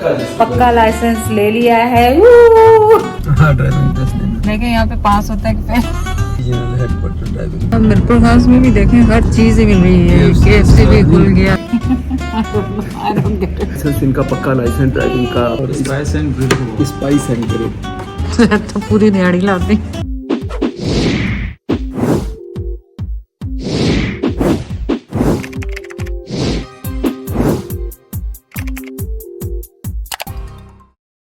पक्का लाइसेंस ले लिया है। हाँ, ड्राइविंग टेस्ट लेना। देखें यहाँ पे पास होता है कि रीजनल हेडक्वार्टर ड्राइविंग। अब मिरपुर हाउस में भी देखें हर चीज मिल रही है। KFC भी खुल गया। इनका पक्का लाइसेंस ड्राइविंग का और स्पाइस एंड ग्रिल तो पूरी दिहाड़ी लाते।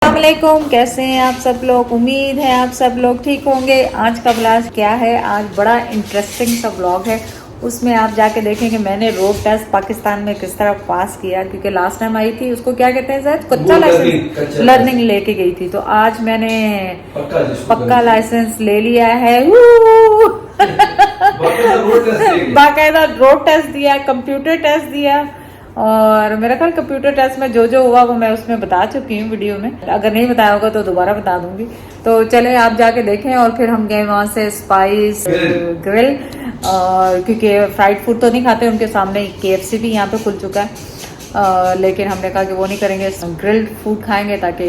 अस्सलामुअलैकुम, कैसे हैं आप सब लोग। उम्मीद है आप सब लोग ठीक होंगे। आज का व्लॉग क्या है, आज बड़ा इंटरेस्टिंग सा व्लॉग है। उसमें आप जाके देखेंगे मैंने रोड टेस्ट पाकिस्तान में किस तरह पास किया, क्योंकि लास्ट टाइम आई थी उसको क्या कहते हैं सर, कच्चा लाइसेंस लर्निंग लेके गई थी। तो आज मैंने पक्का लाइसेंस ले लिया है। बाकायदा रोड टेस्ट दिया, कंप्यूटर टेस्ट दिया, और मेरा ख्याल कंप्यूटर टेस्ट में जो जो हुआ वो मैं उसमें बता चुकी हूँ वीडियो में। अगर नहीं बताया होगा तो दोबारा बता दूंगी। तो चले आप जाके देखें। और फिर हम गए वहाँ से स्पाइस ग्रिल, और क्योंकि फ्राइड फूड तो नहीं खाते, उनके सामने KFC भी यहाँ पे खुल चुका है, लेकिन हमने कहा कि वो नहीं करेंगे, ग्रिल्ड फूड खाएंगे ताकि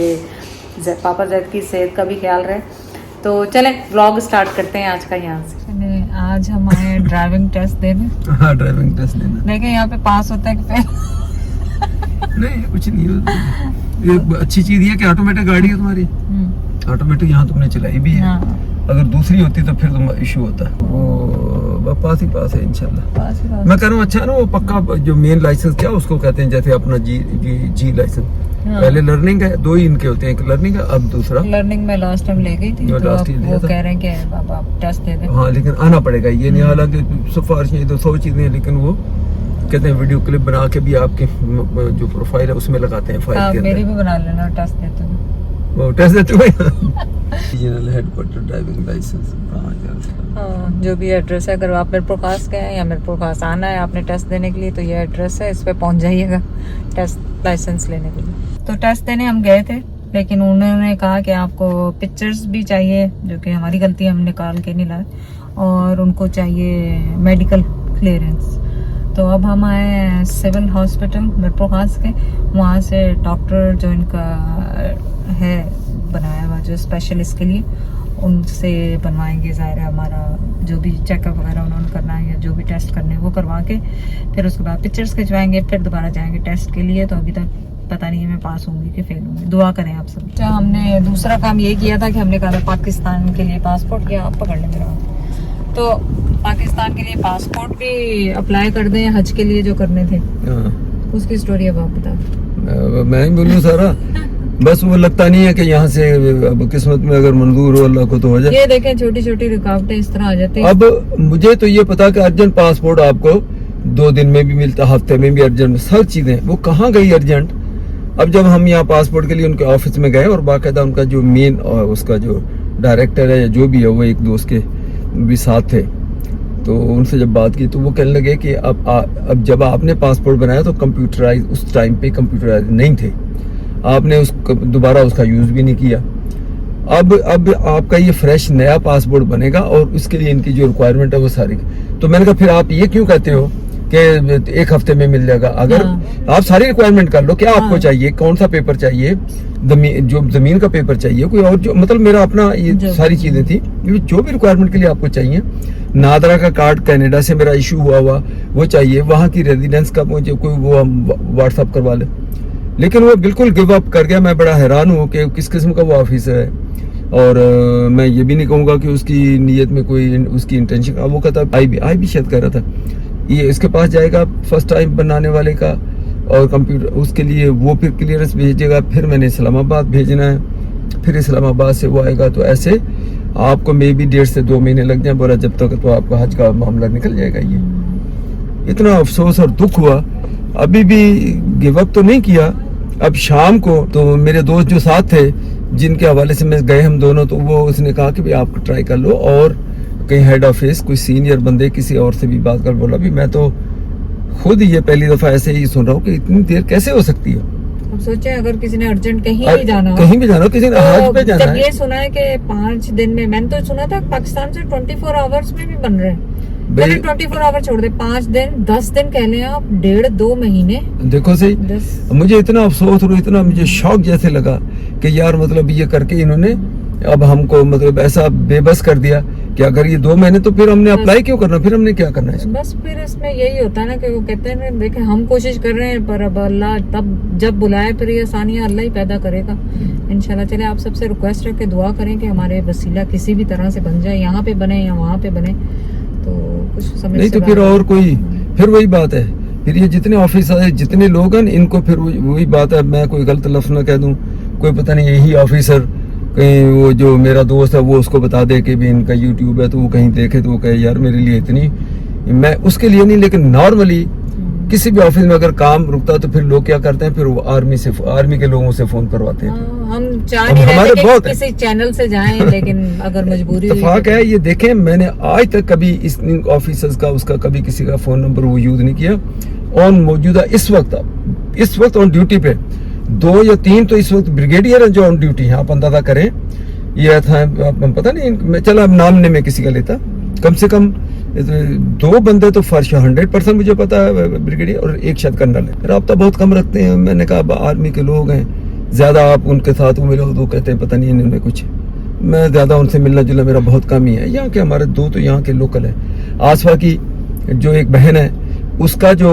पापा जैद की सेहत का भी ख्याल रहे। तो चलें व्लॉग स्टार्ट करते हैं आज का यहाँ से। आज हम आए ड्राइविंग टेस्ट देने। हाँ, ड्राइविंग टेस्ट लेना। देखें यहाँ पे पास होता है कि फेल। नहीं, कुछ नहीं होता। ये अच्छी चीज है कि ऑटोमेटिक गाड़ी है तुम्हारी, ऑटोमेटिक यहाँ तुमने चलाई भी है। हाँ। अगर दूसरी होती तो फिर तुम इशू होता। वो पास ही पास है इंशाल्लाह। मैं कह रहा हूँ अच्छा ना, वो पक्का जो मेन लाइसेंस क्या उसको कहते हैं, जैसे अपना जी लाइसेंस। हाँ। पहले लर्निंग है, दो ही इनके होते हैं, एक लर्निंग है, अब दूसरा लर्निंग में लास्ट टाइम ले गई थी, तो वो कह रहे हैं कि अब आप टेस्ट दे दें। हाँ, लेकिन आना पड़ेगा, ये नहीं। हालांकि सिफारिशें तो 100 चीजें हैं, लेकिन वो कहते हैं वीडियो क्लिप बना के भी आपके जो प्रोफाइल है उसमें लगाते हैं फाइल के अंदर। मेरी भी बना लेना, टेस्ट देते हो। वो टेस्ट देते हुए रीजनल हेडक्वार्टर ड्राइविंग लाइसेंस। हाँ, जो भी एड्रेस है, अगर आप मिरपुर खास गए हैं या मिरपुर खास आना है आपने टेस्ट देने के लिए, तो ये एड्रेस है, इस पे पहुंच जाइएगा टेस्ट लाइसेंस लेने के लिए। तो टेस्ट देने हम गए थे, लेकिन उन्होंने कहा कि आपको पिक्चर्स भी चाहिए, जो कि हमारी गलती, हम निकाल के नहीं लाए, और उनको चाहिए मेडिकल क्लियरेंस। तो अब हम आए सिविल हॉस्पिटल मिरपुर खास के, वहाँ से डॉक्टर जो इनका है बनाया हुआ जो स्पेशल इसके लिए, उनसे बनवाएंगे। ज़ाहिर है हमारा जो भी चेकअप वगैरह उन्होंने करना है या जो भी टेस्ट करने हैं वो करवा के फिर उसके बाद पिक्चर्स खिंचवाएंगे, फिर दोबारा जाएंगे टेस्ट के लिए। तो अभी तक पता नहीं है मैं पास होंगी कि फेल होंगी, दुआ करें आप सब। अच्छा, हमने दूसरा काम ये किया था कि हमने कहा था पाकिस्तान के लिए पासपोर्ट किया। आप पकड़ लें मेरा। तो पाकिस्तान के लिए पासपोर्ट भी अप्लाई कर दें, हज के लिए जो करने थे। उसकी स्टोरी अब आप बता। मैं ही बोलूँ सारा। बस वो लगता नहीं है कि यहाँ से अब किस्मत में अगर मंजूर हो अल्लाह को तो हो जाए। ये देखें छोटी छोटी रुकावटें इस तरह आ जाती है। अब मुझे तो ये पता कि अर्जेंट पासपोर्ट आपको 2 दिन में भी मिलता, हफ्ते में भी अर्जेंट, सब चीजें। वो कहाँ गई अर्जेंट। अब जब हम यहाँ पासपोर्ट के लिए उनके ऑफिस में गए, और बाकायदा उनका जो मेन और उसका जो डायरेक्टर है या जो भी है, वो एक दोस्त के भी साथ थे, तो उनसे जब बात की तो वो कहने लगे कि अब जब आपने पासपोर्ट बनाया तो कंप्यूटराइज, उस टाइम पे कंप्यूटराइज नहीं थे, आपने उस दोबारा उसका यूज भी नहीं किया। अब आपका ये फ्रेश नया पासपोर्ट बनेगा, और उसके लिए इनकी जो रिक्वायरमेंट है वो सारी। तो मैंने कहा फिर आप ये क्यों कहते हो कि 1 हफ्ते में मिल जाएगा। अगर आप सारी रिक्वायरमेंट कर लो, क्या आपको चाहिए, कौन सा पेपर चाहिए, जो जमीन का पेपर चाहिए, कोई और जो, मतलब मेरा अपना ये सारी चीजें थी, जो भी रिक्वायरमेंट के लिए आपको चाहिए। नादरा का कार्ड कनाडा से मेरा इशू हुआ वो चाहिए, वहाँ की रेजिडेंस का मुझे कोई वो हम व्हाट्सअप करवा ले। लेकिन वो बिल्कुल गिव अप कर गया। मैं बड़ा हैरान हूँ कि किस किस्म का वो ऑफिसर है। और मैं ये भी नहीं कहूँगा कि उसकी नीयत में कोई उसकी इंटेंशन। अब वो कहता आई भी शायद कह रहा था ये इसके पास जाएगा फर्स्ट टाइम बनाने वाले का, और कंप्यूटर उसके लिए वो फिर क्लियरेंस भेजेगा, फिर मैंने इस्लामाबाद भेजना है, फिर इस्लामाबाद से वो आएगा। तो ऐसे आपको मे भी 1.5 से 2 महीने लग जाए, बोला जब तक तो आपका हज का मामला निकल जाएगा। ये इतना अफसोस और दुख हुआ। अभी भी गिव अप तो नहीं किया। अब शाम को तो मेरे दोस्त जो साथ थे, जिनके हवाले से मैं गए हम दोनों, तो वो उसने कहा कि भाई आप ट्राई कर लो, और कहीं हेड ऑफिस कोई सीनियर बंदे किसी और से भी बात कर। बोला भी मैं तो खुद ये पहली दफा ऐसे ही सुन रहा हूँ कि इतनी देर कैसे हो सकती है। अब सोचे अगर किसी ने अर्जेंट कहीं भी जाना हो, किसी ने हज पे जाना है। ये सुना है कि 5 दिन में, मैंने तो सुना था पाकिस्तान से 24 आवर्स में भी बन रहे हैं। चलिए 24 आवर छोड़ दे, 5 दिन 10 दिन कह लें आप, 1.5-2 महीने। देखो सही, 10 मुझे इतना अफसोस और इतना मुझे शौक जैसे लगा कि यार मतलब ये करके इन्होंने अब हमको मतलब ऐसा बेबस कर दिया कि अगर ये 2 महीने तो फिर हमने अप्लाई क्यों करना, फिर हमने क्या करना है इसमें? बस फिर इसमें यही होता है ना कि वो कहते हैं ना, देखें हम कोशिश कर रहे हैं पर अब अल्लाह तब जब बुलाए फिर ये आसानियां अल्लाह ही पैदा करेगा इंशाल्लाह। चले आप सबसे रिक्वेस्ट है कि दुआ करें कि हमारे वसीला किसी भी तरह से बन जाए, यहाँ पे बने या वहाँ पे बने, तो कुछ समझ नहीं से तो फिर बाहर और कोई, फिर वही बात है, फिर ये जितने ऑफिस है जितने लोग हैं इनको फिर वही बात है, मैं कोई गलत लफ्ज ना कह दूं, कोई पता नहीं यही ऑफिसर कहीं वो जो मेरा दोस्त है वो उसको बता दे कि भी इनका यूट्यूब है, तो वो कहीं देखे तो वो कहे यार मेरे लिए इतनी, मैं उसके लिए नहीं, लेकिन नॉर्मली किसी भी ऑफिस में अगर काम रुकता तो फिर लोग क्या करते हैं, फिर वो आर्मी के लोगों से फोन करवाते हैं। हम चाह नहीं हमारे रहे बहुत कि किसी चैनल से जाएं, लेकिन अगर मजबूरी हुई इत्तेफाक है ये, देखें मैंने आज तक कभी इस ऑफिसर्स का उसका कभी किसी का फोन नंबर वो यूज नहीं किया। ऑन मौजूदा इस वक्त ऑन ड्यूटी पे 2 या 3 तो इस वक्त ब्रिगेडियर हैं जो ऑन ड्यूटी हैं, आप अंदाजा करें। ये था पता नहीं, मैं चला अब नाम नहीं मैं किसी का लेता, कम से कम 2 बंदे तो फर्श 100% मुझे पता है ब्रिगेडियर, और 1 शायद कर्नल है। राब्ता बहुत कम रखते हैं, मैंने कहा अब आर्मी के लोग हैं, ज्यादा आप उनके साथ मिलो तो कहते हैं पता नहीं इन्होंने कुछ, मैं ज्यादा उनसे मिलना जुलना मेरा बहुत कम ही है। यहाँ के हमारे 2 तो यहाँ के लोकल है। आसफा की जो एक बहन है उसका जो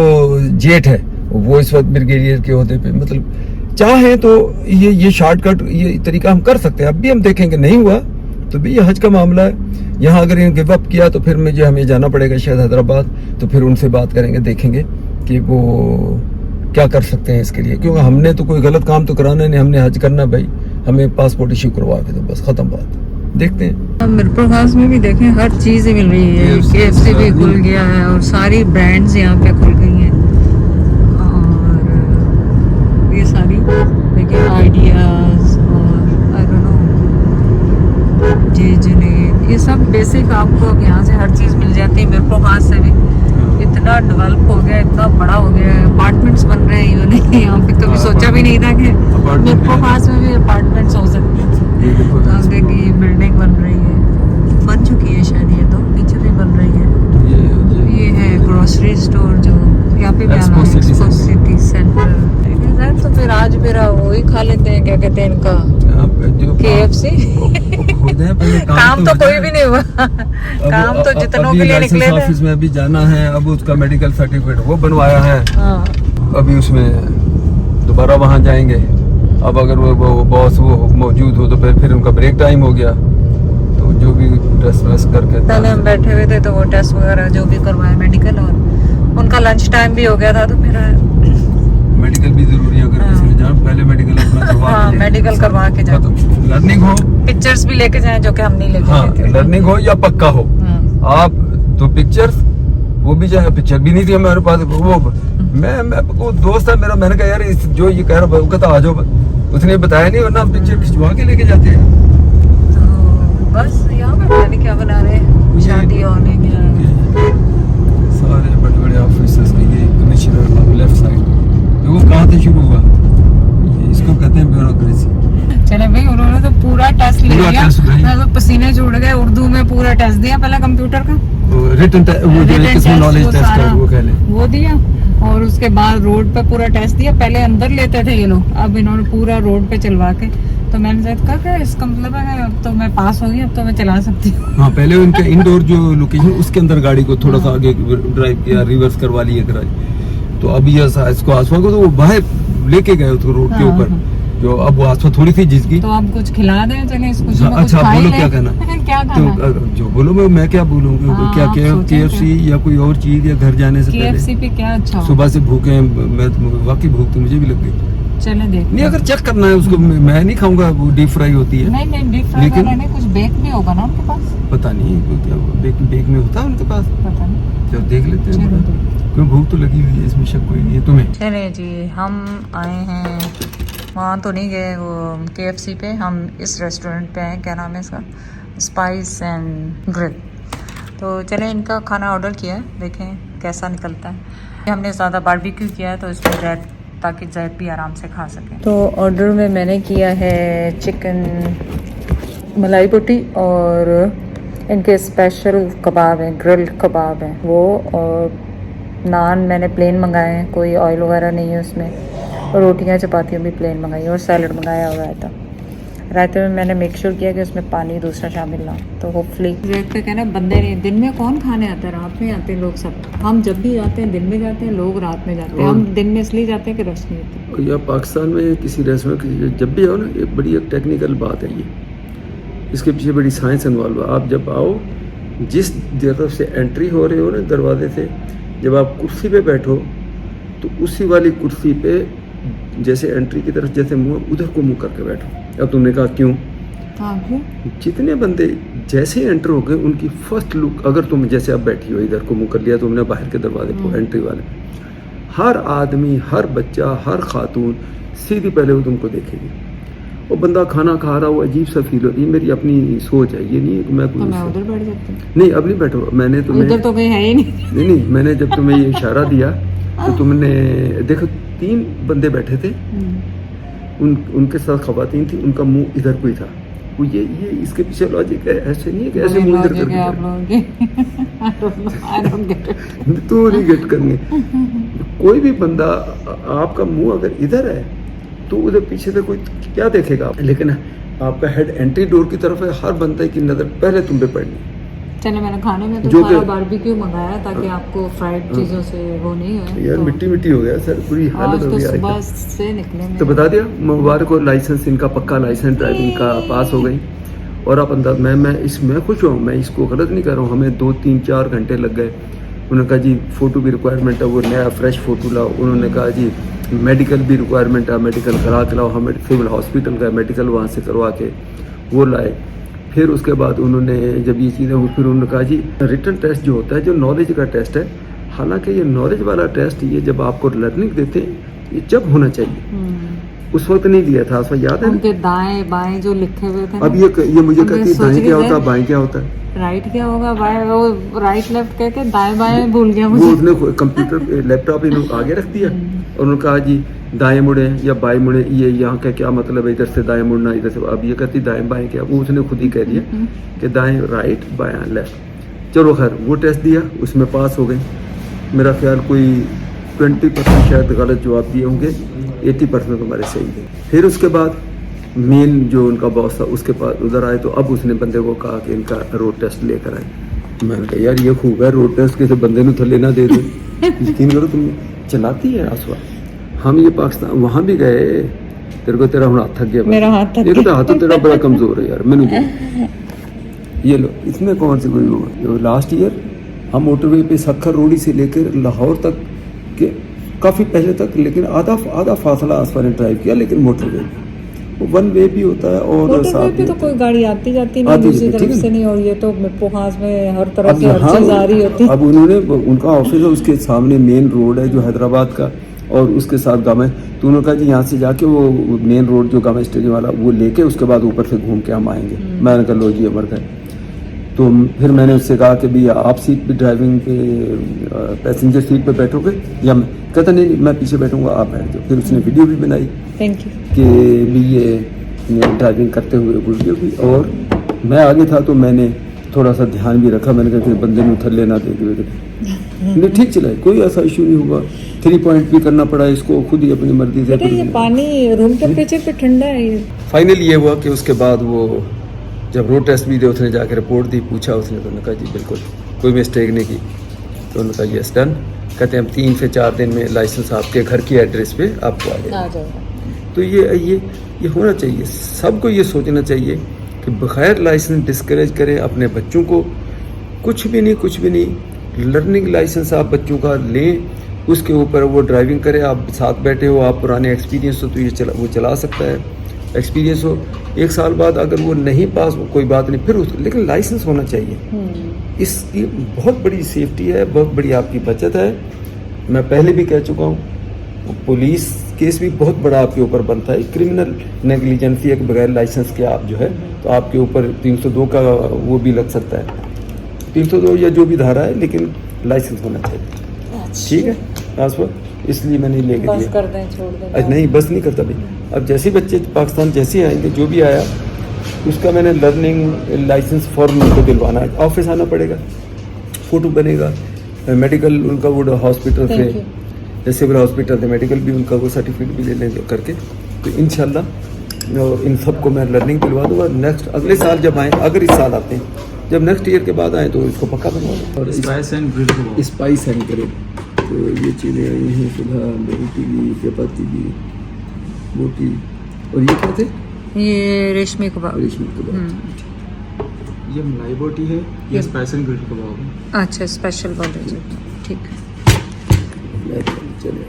जेठ है वो इस वक्त ब्रिगेडियर के ओहदे पे, मतलब चाहे तो ये शॉर्टकट ये तरीका हम कर सकते हैं। अब भी हम देखेंगे, नहीं हुआ तो भी ये हज का मामला है, यहाँ अगर इन्हें गिव अप किया तो फिर मुझे हमें जाना पड़ेगा शायद हैदराबाद, तो फिर उनसे बात करेंगे, देखेंगे कि वो क्या कर सकते हैं इसके लिए, क्योंकि हमने तो कोई गलत काम तो कराना नहीं, हमने हज करना भाई, हमें पासपोर्ट इशू करवा के तो बस खत्म बात। देखते हैं मिरपुर खास में भी देखें हर चीज ही मिल रही है, KFC भी खुल गया है और सारी ब्रांड्स यहाँ पे खुल गई हैं, और ये सारी देखिए आइडियाज और आई डोंट नो ये सब बेसिक आपको अब यहाँ से हर चीज मिल जाती है। मिरपुर खास से भी इतना डेवलप हो गया, इतना बड़ा हो गया है, अपार्टमेंट्स बन रहे हैं इवन यहाँ पे, कभी सोचा भी नहीं था कि मिरपुर खास में भी अपार्टमेंट्स हो सकते हैं। तो आप देखिए बिल्डिंग बन रही है, बन चुकी है शायद, ये तो पीछे भी बन रही है। ये है ग्रोसरी स्टोर जो यहाँ पे भी आना है, एक्सपो सिटी सेंटर। तो फिर आज फिर वही खा लेते हैं, क्या कहते हैं इनका, KFC। काम तो कोई भी नहीं हुआ, काम तो जितनों के लिए निकले थे। ऑफिस में अभी जाना है, अब उसका मेडिकल सर्टिफिकेट वो बनवाया है, अभी उसमें दोबारा वहाँ जाएंगे। अब अगर वो बॉस वो मौजूद हो तो फिर उनका ब्रेक टाइम हो गया, तो जो भी टेस्ट वेस्ट करके पहले हम बैठे हुए थे तो वो टेस्ट वगैरह जो भी करवाया मेडिकल, और उनका लंच टाइम भी हो गया था, तो फिर मेडिकल भी जरूरी है, अगर किसी ने जाना पहले मेडिकल अपना करवा के मेडिकल करवा के जाओ, लर्निंग हो, पिक्चर्स भी लेके जाएं जो कि हम नहीं लेके गए थे। लर्निंग हो या पक्का हो, आप तो पिक्चर्स वो भी चाहे, पिक्चर भी नहीं थी हमारे पास, वो मैं वो दोस्त है मेरा, मैंने कहा यार जो ये कह रहा है वो कहता आ जाओ, उसने बताया नहीं, वरना हम पिक्चर खिंचवा के लेके जाते हैं। तो बस यहाँ पे पता नहीं क्या बना रहे हैं, शादी होने क्या सारे बड़े बड़े ऑफिसर्स के ये कमिश्नर लेफ्ट साइड वो कहाँ से शुरू हुआ, इसको कहते हैं ब्यूरोक्रेसी। चले भाई, उन्होंने तो पूरा टेस्ट ले लिया, तो पसीने छूट गए, उर्दू में पूरा टेस्ट दिया पहले कंप्यूटर का, रिटन वो जो नॉलेज टेस्ट है वो कह लें, वो दिया, और उसके बाद रोड पे पूरा टेस्ट दिया। पहले अंदर लेते थे ये लोग, अब इन्होंने पूरा रोड पे चलवा के, तो मैंने कहा इसका मतलब है अब तो मैं पास हो गई, अब तो मैं चला सकती हूँ। हाँ, पहले उनके इंडोर जो लोकेशन उसके अंदर गाड़ी को थोड़ा सा आगे ड्राइव किया, रिवर्स करवा लिए तो अब ये इसको आसफा को तो वो बाहर लेके गए उसको रोड के ऊपर, जो अब वो आसफा थोड़ी सी जिस गई, तो आप कुछ खिला दें चले इसको। अच्छा बोलो क्या कहना क्या तो जो बोलो मैं क्या बोलूँगी, क्या KFC या कोई और चीज, या घर जाने से पहले KFC पे क्या अच्छा, सुबह से भूखे हैं, मैं वाकई भूख तो मुझे भी लग गई। चले देख नहीं, अगर चेक करना है उसको, मैं नहीं खाऊंगा, वो डीप फ्राई होती है। नहीं डीप फ्राई नहीं, कुछ बेक भी होगा ना उनके पास, पता नहीं क्या बेक में होता है उनके पास, पता नहीं, जब देख लेते हैं, क्यों भूख तो लगी हुई है, इसमें शक कोई नहीं है तुम्हें। चले जी, हम आए हैं, वहाँ तो नहीं गए वो KFC पे, हम इस रेस्टोरेंट पे आए, क्या नाम है इसका, स्पाइस एंड ग्रिल। तो चले इनका खाना ऑर्डर किया है, देखें कैसा निकलता है। हमने ज़्यादा बारबेक्यू किया है तो इसमें जैद, ताकि जैद भी आराम से खा सके। तो ऑर्डर में मैंने किया है चिकन मलाई बोटी और इनके स्पेशल कबाब हैं, ग्रिल्ड कबाब हैं वो, और नान मैंने प्लेन मंगाए हैं, कोई ऑयल वगैरह नहीं है उसमें, और रोटियां चपातियाँ भी प्लेन मंगाई, और सैलड मंगाया हुआ था। रायते में मैंने मेक श्योर किया कि उसमें पानी दूसरा शामिल ना, तो होपफुली देखते कहना बंदे नहीं, दिन में कौन खाने आता है, रात में आते हैं लोग सब। हम जब भी जाते हैं दिन में जाते हैं, लोग रात में जाते हैं, हम दिन में इसलिए जाते हैं कि रश नहीं होती। या पाकिस्तान में किसी रेस्टोरेंट जब भी आओ ना, एक बड़ी एक टेक्निकल बात है ये, इसके पीछे बड़ी साइंस इन्वॉल्व है। आप जब आओ, जिस तरफ से एंट्री हो रहे हो ना दरवाजे से, जब आप कुर्सी पे बैठो तो उसी वाली कुर्सी पे जैसे एंट्री की तरफ जैसे मुंह उधर को मुंह करके बैठो। अब तुमने कहा क्यों? जितने बंदे जैसे ही एंटर हो गए उनकी फर्स्ट लुक, अगर तुम जैसे अब बैठी हो इधर को मुंह कर लिया तुमने बाहर के दरवाजे पर एंट्री वाले, हर आदमी, हर बच्चा, हर खातून सीधी पहले वो तुमको देखेगी। वो बंदा खाना खा रहा हो, अजीब सा फील हो, ये मेरी अपनी सोच है, ये नहीं है कि मैं कोई उधर बैठ जाती हूँ। नहीं, अब नहीं बैठो, मैंने तुम्हें उधर तो कहीं है ही नहीं। नहीं, मैंने जब तुम्हें ये इशारा दिया तो तुमने देखो 3 बंदे बैठे थे, उनके साथ खवातीन थी, उनका मुंह इधर को ही था। वो ये इसके पीछे लॉजिक है, ऐसे नहीं है कि ऐसे मुंह इधर करके तो नहीं गेट करने। कोई भी बंदा आपका मुंह अगर इधर है तो उधर पीछे से कोई क्या देखेगा, लेकिन आपका हेड एंट्री डोर की तरफ है, हर बंदे की नजर पहले तुम पे पड़नी। चलो मैंने खाने में तो जो सारा बारबेक्यू मंगाया ताकि आपको फ्राइड चीजों से वो नहीं है। यार मिट्टी मिट्टी हो गया सर, पूरी हालत हो तो गई। सुबह से निकले तो बता दिया मुबारक को लाइसेंस, इनका पक्का लाइसेंस ड्राइविंग का पास हो गई। और आप अंदाज मैं इसमें खुश हूँ, मैं इसको गलत नहीं कर रहा हूँ। हमें 2, 3, 4 घंटे लग गए। उन्होंने कहा जी फ़ोटो भी रिक्वायरमेंट है, वो नया फ्रेश फ़ोटो लाओ। उन्होंने कहा जी मेडिकल भी रिक्वायरमेंट है, मेडिकल करा के लाओ। हमें सिविल हॉस्पिटल का मेडिकल वहाँ से करवा के वो लाए। फिर उसके बाद उन्होंने जब ये चीज़ें हुई, फिर उन्होंने कहा जी रिटन टेस्ट जो होता है, जो नॉलेज का टेस्ट है, हालांकि ये नॉलेज वाला टेस्ट ये जब आपको लर्निंग देते हैं ये जब होना चाहिए, उस वक्त नहीं दिया था। याद है उनके दाएं बाएं जो लिखे हुए थे। अब ये मुझे कहती है दाएं क्या होता है, बाएं क्या होता है, राइट क्या होगा, बाएं, वो राइट लेफ्ट कह के दाएं बाएं भूल गया मुझे। वो उसने कंप्यूटर लैपटॉप इन्होंने आगे रख दिया और उन्होंने कहा जी दाएं मुड़े या बाएं मुड़े, ये यहाँ का क्या मतलब है, इधर से दाएं मुड़ना, इधर से। अब ये कहती दाएं बाएं क्या, वो उसने खुद ही कह दिया कि दाएं राइट, बायां लेफ्ट। चलो खैर वो टेस्ट दिया, उसमें पास हो गई। मेरा ख्याल कोई 20% शायद गलत जवाब दिए होंगे, 80% हमारे सही थे। फिर उसके बाद मेन जो उनका बॉस था उसके पास उधर आए, तो अब उसने बंदे को कहा कि इनका रोड टेस्ट लेकर आए। मैंने कहा यार ये खूब है, रोड टेस्ट किसी बंदे ने थले ना दे दो। यकीन करो तुम चलाती है आसवा। हम ये पाकिस्तान वहाँ भी गए, तेरे को तेरा हुआ थक गया, मेरा हाथ थक गया, हाथ तो तेरा बड़ा कमजोर है यार। मैंने ये लो, इसमें कौन सी कोई लास्ट ईयर हम मोटरवे पे सखर रोडी से लेकर लाहौर तक के काफ़ी पहले तक, लेकिन आधा फासला आसपास ने ड्राइव किया, लेकिन मोटरवे वो 1 वे भी होता है और साथ पे तो कोई गाड़ी आती जाती नहीं दूसरी तरफ से नहीं, और ये तो खास में हर तरफ से हर चीज आ रही होती है। अब उन्होंने उनका ऑफिस है उसके सामने मेन रोड है जो हैदराबाद का, और उसके साथ गामा है। तो उन्होंने कहा जी यहाँ से जाके वो मेन रोड जो गामा स्टेडियम वाला वो लेके उसके बाद ऊपर से घूम के हम आएंगे। मैंने कहा लो जी अमर गए। तो फिर मैंने उससे कहा कि भैया आप सीट पे ड्राइविंग पे पैसेंजर सीट पे बैठोगे या मैं? कहता नहीं मैं पीछे बैठूंगा, आप बैठ जाओ। फिर उसने वीडियो भी बनाई, थैंक यू, कि भी ये ड्राइविंग करते हुए वीडियो भी, और मैं आगे था तो मैंने थोड़ा सा ध्यान भी रखा। मैंने कहा कि बंदे में थल्ले ना दे दिए। नहीं ठीक चला, कोई ऐसा इशू नहीं हुआ। 3 पॉइंट भी करना पड़ा इसको खुद ही अपनी मर्जी से। ये पानी रूम टेम्परेचर पे ठंडा है। फाइनल ये हुआ कि उसके बाद वो जब रोड टेस्ट भी दिया, उसने जाकर रिपोर्ट दी, पूछा उसने, तो उन्होंने कहा जी बिल्कुल कोई मिस्टेक नहीं की। तो उन्होंने कहा यस डन। कहते हैं हम 3 से 4 दिन में लाइसेंस आपके घर की एड्रेस पे आपको आ जाएगा। तो ये होना चाहिए, सबको ये सोचना चाहिए कि बगैर लाइसेंस डिस्करेज करें अपने बच्चों को। कुछ भी नहीं, लर्निंग लाइसेंस आप बच्चों का लें, उसके ऊपर वो ड्राइविंग करे। आप साथ बैठे हो, आप पुराने एक्सपीरियंस हो तो वो चला सकता है। एक्सपीरियंस हो, 1 साल बाद अगर वो नहीं पास हो कोई बात नहीं, फिर लेकिन लाइसेंस होना चाहिए। इसकी बहुत बड़ी सेफ्टी है, बहुत बड़ी आपकी बचत है। मैं पहले भी कह चुका हूँ, पुलिस केस भी बहुत बड़ा आपके ऊपर बनता है। क्रिमिनल नेग्लिजेंसी एक बगैर लाइसेंस के आप जो है तो आपके ऊपर 302 का वो भी लग सकता है, 302 या जो भी धारा है, लेकिन लाइसेंस होना चाहिए। ठीक है आसवा, इसलिए मैंने लेके दिया। बस कर दें, छोड़ दें। नहीं बस नहीं करता भाई। अब जैसे बच्चे पाकिस्तान जैसे आएंगे, जो भी आया उसका मैंने लर्निंग लाइसेंस फॉर्म उनको दिलवाना है, ऑफिस आना पड़ेगा, फ़ोटो बनेगा, मेडिकल उनका वो हॉस्पिटल Thank से you. सिविल हॉस्पिटल थे, मेडिकल भी उनका वो सर्टिफिकेट भी ले लेंगे करके। तो इंशाल्लाह इन सबको मैं लर्निंग दिलवा दूँगा। नेक्स्ट अगले साल जब आएँ, अगर इस साल आते हैं, जब नेक्स्ट ईयर के बाद आए तो इसको पक्का बनवा दें। और spice and grill kebab. Spice and grill, तो ये चीज़ें आई हैं फिलहाल, रोटी भी, चपाती भी, रोटी, और ये क्या थे? ये रेशमी कबाब। रेशमी कबाब। ये मलाई बोटी है, ये स्पाइस एंड ग्रिल कबाब है। अच्छा, स्पेशल वाले जो, ठीक। चले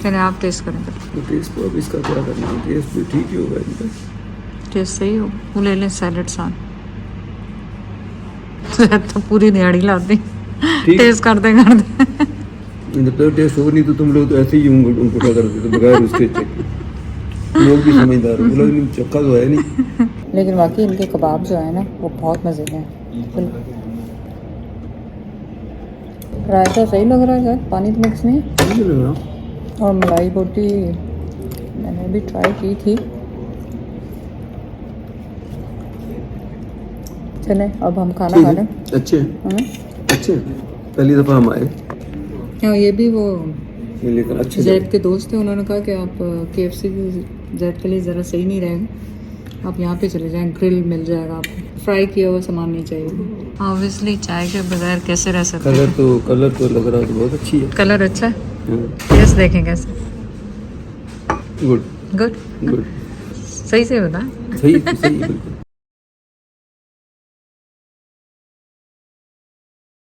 चलिए आप टेस्ट करें। तो टेस्ट तो अब इसका क्या करना है, टेस्ट भी ठीक ही होगा इनका। टेस्ट सही हो, वो ले लें सैलड साथ। तो पूरी दिहाड़ी लाती ठीक। टेस्ट करते करते। जब तक टेस्ट हो नहीं तो तुम लोग तो ऐसे ही उनको कर देते बगैर उसके चेक। लोग भी समझदार हैं, बोला नहीं चक्का तो है नहीं। लेकिन वाकई इनके कबाब जो है ना वो बहुत मज़े के हैं। रायता सही लग रहा है सर, पानी तो मिक्स नहीं है। और मलाई बोटी मैंने भी ट्राई की थी। चले अब हम खाना खा लें। अच्छे हाँ? अच्छे, पहली दफ़ा हम आए, हाँ, ये भी वो लेकिन अच्छे जैद के दोस्त थे, उन्होंने कहा कि आप KFC जैद के लिए ज़रा सही नहीं रहेगा, आप यहाँ पे चले जाएं, ग्रिल मिल जाएगा आपको, फ्राई किया हुआ सामान नहीं चाहिए। ऑब्वियसली चाय के बगैर कैसे रह सकते हैं। कलर तो लग रहा है बहुत अच्छी है। कलर अच्छा है, हाँ, टेस्ट देखें कैसे। गुड गुड, गुड, सही से बता। सही सही बिल्कुल।